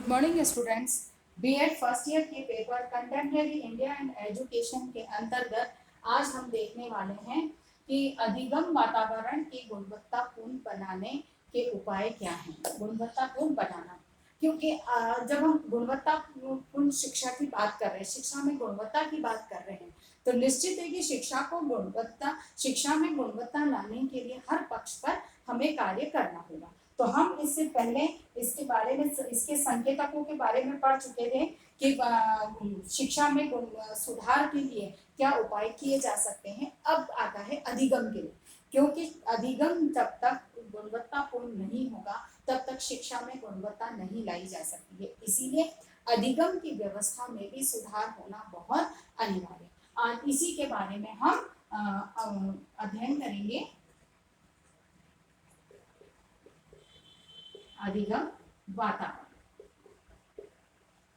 Good morning students. BEd first year के paper contemporary India and education के अंतर्गत आज हम देखने वाले हैं कि अधिगम वातावरण की गुणवत्तापूर्ण बनाने के उपाय क्या हैं। गुणवत्तापूर्ण बनाना, क्योंकि जब हम गुणवत्तापूर्ण शिक्षा की बात कर रहे हैं, शिक्षा में गुणवत्ता की बात कर रहे हैं, तो निश्चित है कि शिक्षा में गुणवत्ता लाने के लिए हर पक्ष पर हमें कार्य करना होगा। तो हम इससे पहले इसके बारे में, इसके संकेतकों के बारे में पढ़ चुके थे कि शिक्षा में सुधार के लिए क्या उपाय किए जा सकते हैं। अब आता है अधिगम के लिए, क्योंकि अधिगम जब तक गुणवत्तापूर्ण नहीं होगा तब तक शिक्षा में गुणवत्ता नहीं लाई जा सकती है। इसीलिए अधिगम की व्यवस्था में भी सुधार होना बहुत अनिवार्य है। आज इसी के बारे में हम अध्ययन करेंगे। अधिगम वातावरण,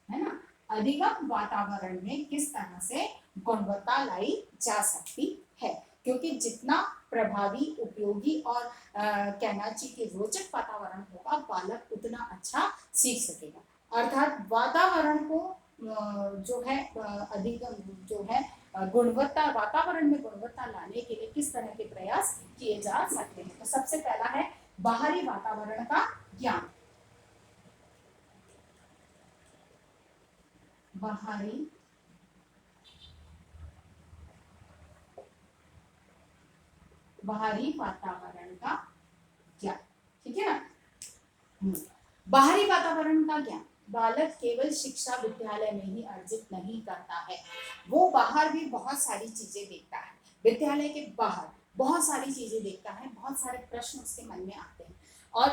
है ना। अधिगम वातावरण में किस तरह से गुणवत्ता लाई जा सकती है, क्योंकि जितना प्रभावी, उपयोगी और कहना चाहिए कि रोचक वातावरण होगा, बालक उतना अच्छा सीख सकेगा। अर्थात वातावरण को जो है अधिगम जो है गुणवत्ता, वातावरण में गुणवत्ता लाने के लिए किस तरह के प्रयास किए जा सकते हैं। तो सबसे पहला है बाहरी वातावरण का ज्ञान। बाहरी वातावरण का ज्ञान, ठीक है ना। बाहरी वातावरण का ज्ञान बालक केवल शिक्षा विद्यालय में ही अर्जित नहीं करता है, वो बाहर भी बहुत सारी चीजें देखता है। विद्यालय के बाहर बहुत सारी चीजें देखता है, बहुत सारे प्रश्न उसके मन में आते हैं, और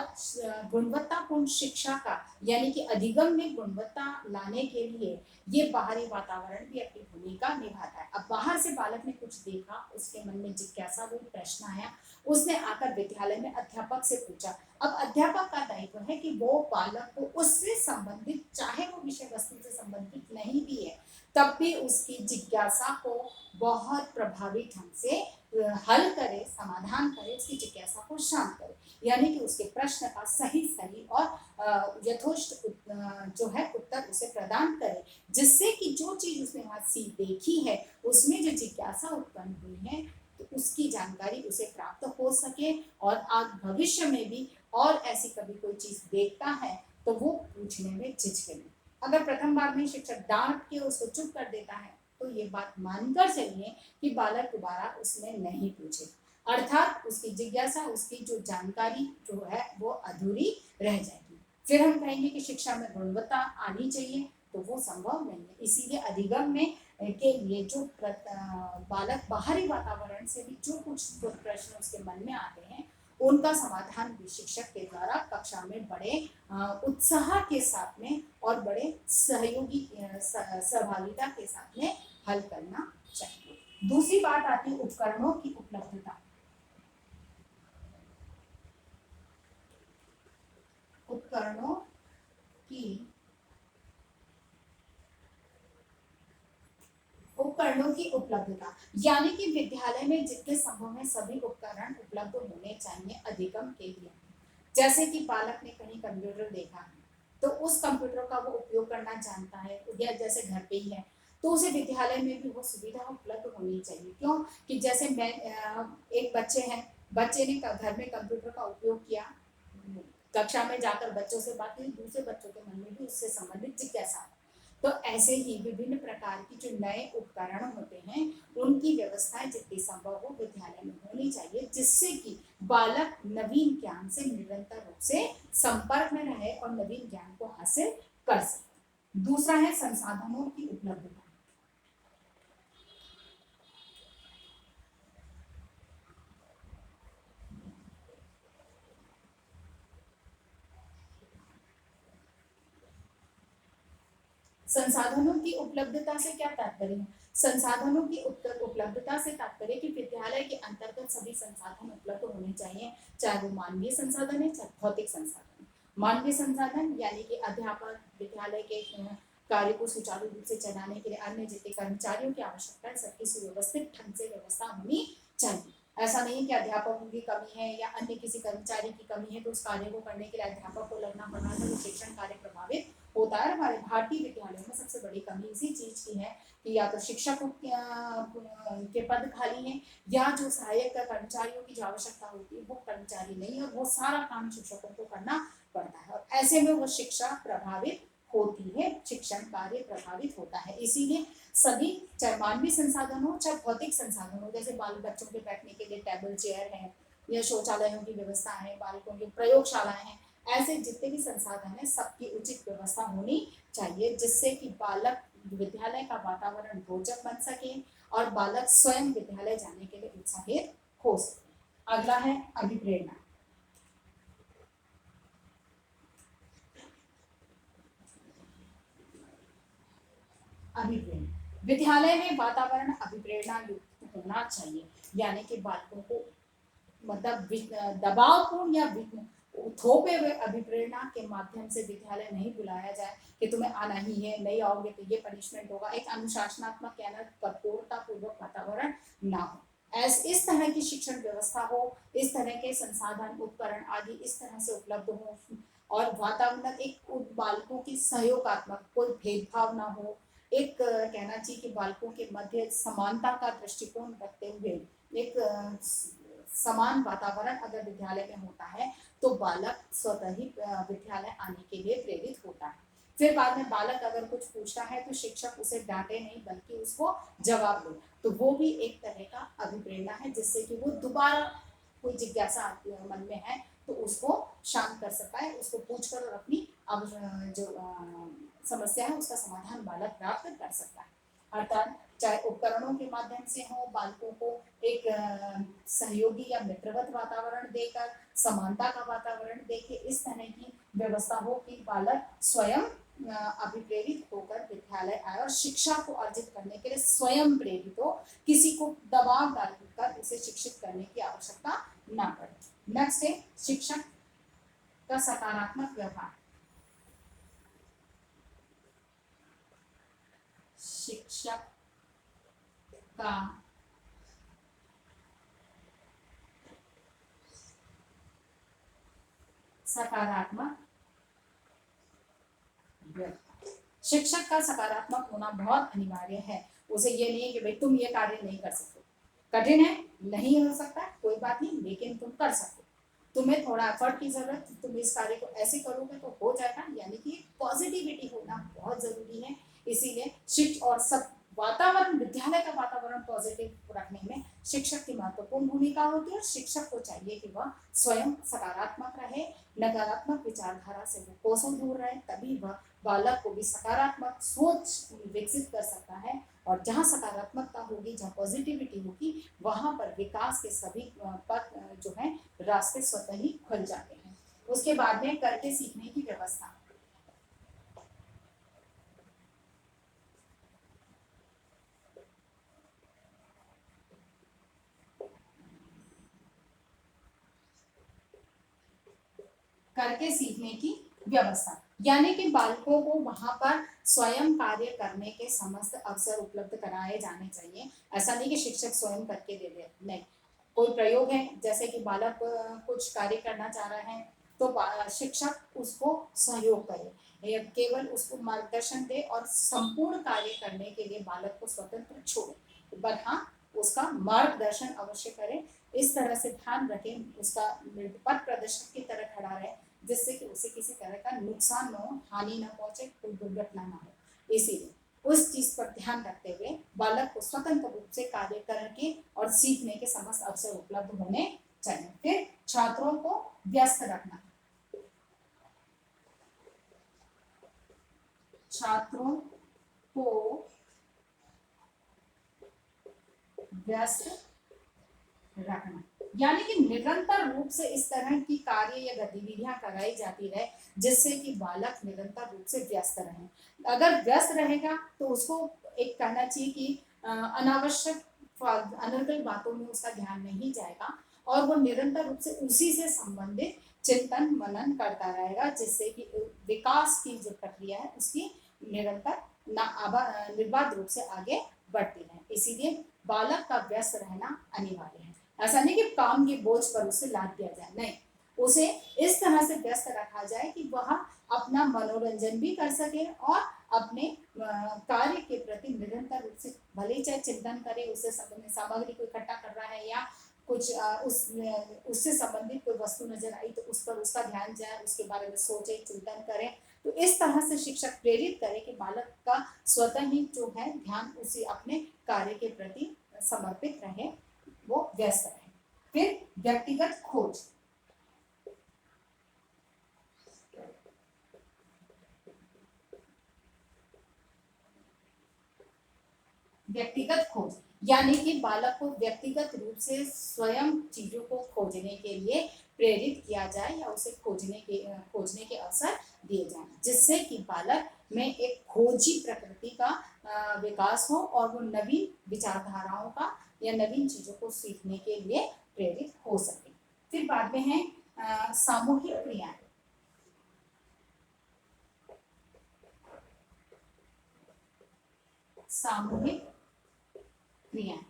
गुणवत्तापूर्ण शिक्षा का यानी कि अधिगम में गुणवत्ता लाने के लिए ये बाहरी वातावरण भी अपनी भूमिका निभाता है। अब बाहर से बालक ने कुछ देखा, उसके मन में जिज्ञासा हुई, प्रश्न आया, उसने आकर विद्यालय में अध्यापक से पूछा। अब अध्यापक का दायित्व है कि वो बालक को उससे संबंधित, चाहे वो विषय वस्तु से संबंधित नहीं भी है, तब भी उसकी जिज्ञासा को बहुत प्रभावी ढंग से हल करे, समाधान करे, उसकी जिज्ञासा को शांत करे, यानी कि उसके प्रश्न का सही और यथोचित जो है उत्तर उसे प्रदान करे, जिससे कि जो चीज उसने वहां सी देखी है, उसमें जो जिज्ञासा उत्पन्न हुई है, तो उसकी जानकारी उसे प्राप्त हो सके, और आज भविष्य में भी और ऐसी कभी कोई चीज देखता है तो वो पूछने में झिझके नहीं। अगर प्रथम बार में शिक्षक डांट के उसको चुप कर देता है, तो ये बात मानकर चलिए कि बालक दोबारा उसमें नहीं पूछे, अर्थात उसकी जिज्ञासा, उसकी जो जानकारी जो है वो अधूरी रह जाएगी। फिर हम कहेंगे कि शिक्षा में गुणवत्ता आनी चाहिए, तो वो संभव नहीं है। इसीलिए अधिगम में के लिए जो बालक बाहरी वातावरण से भी जो कुछ प्रश्न उसके मन में आते हैं, उनका समाधान भी शिक्षक के द्वारा कक्षा में बड़े उत्साह के साथ में और बड़े सहयोगी सहभागिता के साथ में हल करना चाहिए। दूसरी बात आती है उपकरणों की उपलब्धता। उपकरणों की उपलब्धता, यानी कि विद्यालय में जितने संभव है सभी उपकरण उपलब्ध होने चाहिए अधिगम के लिए। जैसे कि बालक ने कहीं कंप्यूटर देखा है, तो उस कंप्यूटर का वो उपयोग करना जानता है, या जैसे घर पे ही है, तो उसे विद्यालय में भी वो सुविधा उपलब्ध होनी चाहिए। क्यों कि जैसे मैं एक बच्चे ने घर में कंप्यूटर का उपयोग किया, कक्षा में जाकर बच्चों से बात की, दूसरे बच्चों के मन में भी उससे संबंधित जिज्ञासा। तो ऐसे ही विभिन्न प्रकार की जो नए उपकरण होते हैं, उनकी व्यवस्थाएं जितनी संभव हो विद्यालय में होनी चाहिए, जिससे कि बालक नवीन ज्ञान से निरंतर रूप से संपर्क में रहे और नवीन ज्ञान को हासिल कर सके। दूसरा है संसाधनों की उपलब्धता। संसाधनों की उपलब्धता से क्या तात्पर्य है? संसाधनों की उपलब्धता से तात्पर्य कि विद्यालय के अंतर्गत सभी संसाधन उपलब्ध होने चाहिए, चाहे वो मानवीय संसाधन है, चाहे भौतिक संसाधन। मानवीय संसाधन यानी कि अध्यापक, विद्यालय के कार्य को सुचारू रूप से चलाने के लिए अन्य जितने कर्मचारियों की आवश्यकता है, सबकी सुव्यवस्थित ढंग से व्यवस्था होनी चाहिए। ऐसा नहीं कि अध्यापकों की कमी है या अन्य किसी कर्मचारी की कमी है तो उस कार्य को करने के लिए अध्यापक को लगना पड़ रहा है, तो शिक्षण कार्य प्रभावित होता होता है हमारे भारतीय विद्यालयों में सबसे बड़ी कमी इसी चीज की है कि या तो शिक्षकों के पद खाली हैं या जो सहायक कर्मचारियों की जो आवश्यकता होती है वो कर्मचारी नहीं, और वो सारा काम शिक्षकों को करना पड़ता है, और ऐसे में वो शिक्षा प्रभावित होती है, शिक्षण कार्य प्रभावित होता है। इसीलिए सभी, चाहे मानवीय संसाधन हो चाहे भौतिक संसाधन हो, जैसे बाल बच्चों के बैठने के लिए टेबल चेयर है या शौचालयों की व्यवस्था है, बालकों की प्रयोगशालाएं हैं, ऐसे जितने भी संसाधन है सबकी उचित व्यवस्था होनी चाहिए, जिससे कि बालक विद्यालय का वातावरण रोचक बन सके और बालक स्वयं विद्यालय जाने के लिए उत्साहित हो सके। अगला है अभिप्रेरणा। अभिप्रेरणा, विद्यालय में वातावरण अभिप्रेरणा युक्त होना चाहिए, यानी कि बालकों को मतलब दबावपूर्ण या थोपे हुए अभिप्रेरणा के माध्यम से विद्यालय नहीं बुलाया जाए कि तुम्हें आना ही है, नहीं आओगे तो ये पनिशमेंट होगा। एक अनुशासनात्मक यानी कठोरता पूर्वक वातावरण ना हो। इस तरह की शिक्षण व्यवस्था हो, इस तरह के संसाधन उपकरण आदि इस तरह से उपलब्ध हो, और वातावरण एक बालकों की सहयोगात्मक, कोई भेदभाव ना हो, एक कहना चाहिए कि बालकों के मध्य समानता का दृष्टिकोण रखते हुए एक समान वातावरण अगर विद्यालय में होता है तो बालक स्वतः ही विद्यालय आने के लिए प्रेरित होता है। फिर बाद में बालक अगर कुछ पूछता है तो शिक्षक उसे डांटे नहीं बल्कि उसको जवाब दे, तो वो भी एक तरह का अभिप्रेरणा है, जिससे कि वो दोबारा कोई जिज्ञासा आती है मन में है तो उसको शांत कर सकता है, उसको पूछ कर और अपनी जो समस्या है उसका समाधान बालक प्राप्त कर सकता है। अर्थात चाहे उपकरणों के माध्यम से हो, बालकों को एक सहयोगी या मित्रवत वातावरण देकर, समानता का वातावरण देके इस तरह की व्यवस्था हो कि बालक स्वयं अभिप्रेरित होकर विद्यालय आए और शिक्षा को अर्जित करने के लिए स्वयं प्रेरित हो, किसी को दबाव डालकर उसे शिक्षित करने की आवश्यकता ना पड़े। नेक्स्ट है शिक्षक का सकारात्मक व्यवहार। शिक्षक का सकारात्मक व्यवहार, शिक्षक का सकारात्मक होना बहुत अनिवार्य है। उसे ये नहीं है कि भाई तुम ये कार्य नहीं कर सकते, कठिन है, नहीं हो सकता, कोई बात नहीं, लेकिन तुम कर सकते, तुम्हें थोड़ा एफर्ट की जरूरत, तुम इस कार्य को ऐसे करोगे तो हो जाएगा, यानी कि पॉजिटिविटी होना बहुत जरूरी है। इसीलिए शिक्षक और सब वातावरण, विद्यालय का वातावरण पॉजिटिव रखने में शिक्षक की महत्वपूर्ण भूमिका होती है, और शिक्षक को चाहिए कि वह स्वयं सकारात्मक रहे, नकारात्मक विचारधारा से वो कोसों दूर रहे, तभी वह बालक को भी सकारात्मक सोच विकसित कर सकता है। और जहाँ सकारात्मकता होगी, जहाँ पॉजिटिविटी होगी, वहाँ पर विकास के सभी पथ जो है रास्ते स्वतः ही खुल जाते हैं। उसके बाद में करके सीखने की व्यवस्था। करके सीखने की व्यवस्था यानी कि बालकों को वहां पर स्वयं कार्य करने के समस्त अवसर उपलब्ध कराए जाने चाहिए। ऐसा नहीं कि शिक्षक स्वयं करके दे दे, नहीं, कोई प्रयोग है जैसे कि बालक कुछ कार्य करना चाह रहा है तो शिक्षक उसको सहयोग करे, केवल उसको मार्गदर्शन दे और संपूर्ण कार्य करने के लिए बालक को स्वतंत्र छोड़े, पर हाँ उसका मार्गदर्शन अवश्य करे। इस तरह से ध्यान रखें, उसका पथ प्रदर्शक की तरह खड़ा रहे, जिससे कि उसे किसी तरह का नुकसान न हो, हानि न पहुंचे, कोई दुर्घटना न हो। इसीलिए उस चीज पर ध्यान रखते हुए बालक को स्वतंत्र रूप से कार्य करके और सीखने के समस्त अवसर उपलब्ध होने चाहिए। फिर छात्रों को व्यस्त रखना, छात्रों को व्यस्त रखना यानी कि निरंतर रूप से इस तरह की कार्य या गतिविधियां कराई जाती रहे जिससे कि बालक निरंतर रूप से व्यस्त रहे। अगर व्यस्त रहेगा तो उसको एक कहना चाहिए कि अनावश्यक अनर्गल बातों में उसका ध्यान नहीं जाएगा, और वो निरंतर रूप से उसी से संबंधित चिंतन मनन करता रहेगा, जिससे कि विकास की जो प्रक्रिया है उसकी निरंतर निर्बाध रूप से आगे बढ़ती रहे। इसीलिए बालक का व्यस्त रहना अनिवार्य है। ऐसा नहीं कि काम के बोझ पर उसे लाद दिया जाए, नहीं, उसे इस तरह से व्यस्त रखा जाए कि वह अपना मनोरंजन भी कर सके और अपने कार्य के प्रति निरंतर रूप से भले चाहे चिंतन करे, उससे सामग्री को इकट्ठा कर रहा है या कुछ उससे संबंधित कोई वस्तु नजर आई तो उस पर उसका ध्यान जाए, उसके बारे में सोचे, चिंतन करें। तो इस तरह से शिक्षक प्रेरित करे कि बालक का स्वतः ही जो है ध्यान उसी अपने कार्य के प्रति समर्पित रहे, वो व्यस्त रहे। फिर व्यक्तिगत खोज। व्यक्तिगत खोज यानी कि बालक को व्यक्तिगत रूप से स्वयं चीजों को खोजने के लिए प्रेरित किया जाए या उसे खोजने के अवसर दिए जाए, जिससे कि बालक में एक खोजी प्रकृति का विकास हो और वो नवीन विचारधाराओं का या नवीन चीजों को सीखने के लिए प्रेरित हो सके। फिर बाद में है सामूहिक क्रियाएं। सामूहिक क्रियाएं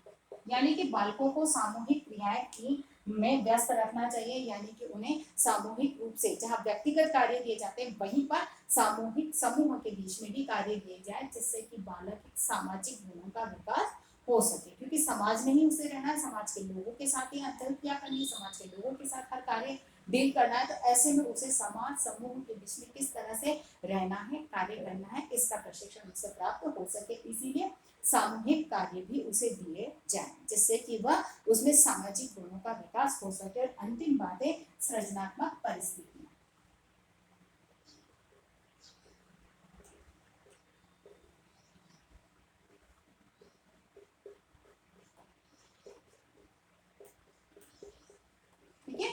यानी कि बालकों को सामूहिक क्रियाएं की में व्यस्त रखना चाहिए, यानी कि उन्हें सामूहिक रूप से जहाँ व्यक्तिगत कार्य दिए जाते हैं वहीं पर सामूहिक समूह के बीच में भी कार्य दिए जाए, जिससे कि बालक एक सामाजिक गुणों का विकास हो सके, क्योंकि समाज में ही उसे रहना है, समाज के लोगों के साथ ही अंतरक्रिया करनी है, समाज के लोगों के साथ हर कार्य डील करना है। तो ऐसे में उसे समाज समूह के बीच में किस तरह से रहना है, कार्य करना है, इसका प्रशिक्षण उसे प्राप्त हो सके। इसीलिए सामूहिक कार्य भी उसे दिए जाए, जिससे कि वह उसमें सामाजिक गुणों का विकास हो सके। और अंतिम बात है सृजनात्मक परिस्थितियां। ठीक है,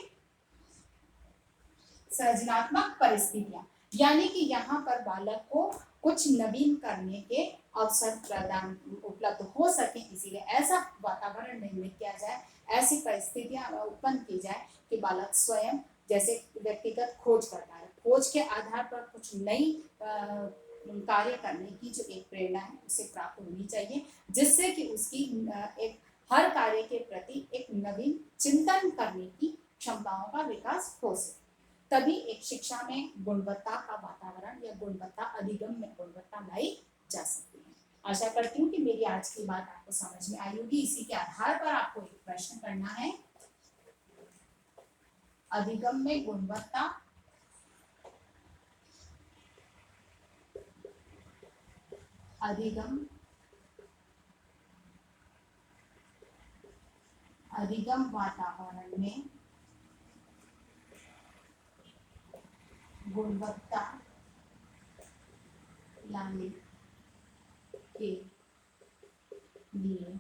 सृजनात्मक परिस्थितियां यानी कि यहाँ पर बालक को कुछ नवीन करने के अवसर प्रदान उपलब्ध हो सके, इसीलिए ऐसा वातावरण निर्मित किया जाए, ऐसी परिस्थितियां उत्पन्न की जाए कि बालक स्वयं जैसे व्यक्तिगत खोज करता है, खोज के आधार पर कुछ नई कार्य करने की जो एक प्रेरणा है उसे प्राप्त होनी चाहिए, जिससे कि उसकी एक हर कार्य के प्रति एक नवीन चिंतन करने की क्षमताओं का विकास हो सके। तभी एक शिक्षा में गुणवत्ता का वातावरण या गुणवत्ता अधिगम में गुणवत्ता लाई जा सकती है। आशा करती हूँ कि मेरी आज की बात आपको समझ में आई होगी। इसी के आधार पर आपको एक प्रश्न करना है, अधिगम में गुणवत्ता अधिगम वातावरण में गुणवत्ता लाने के लिए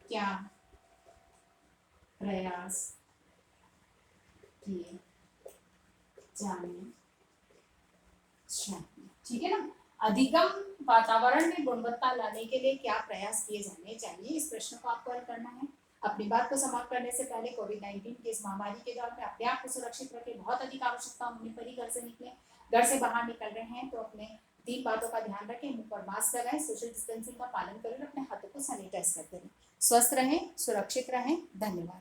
क्या प्रयास किए जाने चाहिए। ठीक है ना, अधिगम वातावरण में गुणवत्ता लाने के लिए क्या प्रयास किए जाने चाहिए, इस प्रश्न को आपको हल करना है। अपनी बात को समाप्त करने से पहले कोविड-19 के इस महामारी के दौर में अपने आप को सुरक्षित रखें, बहुत अधिक आवश्यकता होने पर ही घर से निकलें। घर से बाहर निकल रहे हैं तो अपने 3 बातों का ध्यान रखें, मुंह पर मास्क लगाएं, सोशल डिस्टेंसिंग का पालन करें, अपने हाथों को सैनिटाइज करते रहें। स्वस्थ रहें, सुरक्षित रहें। धन्यवाद।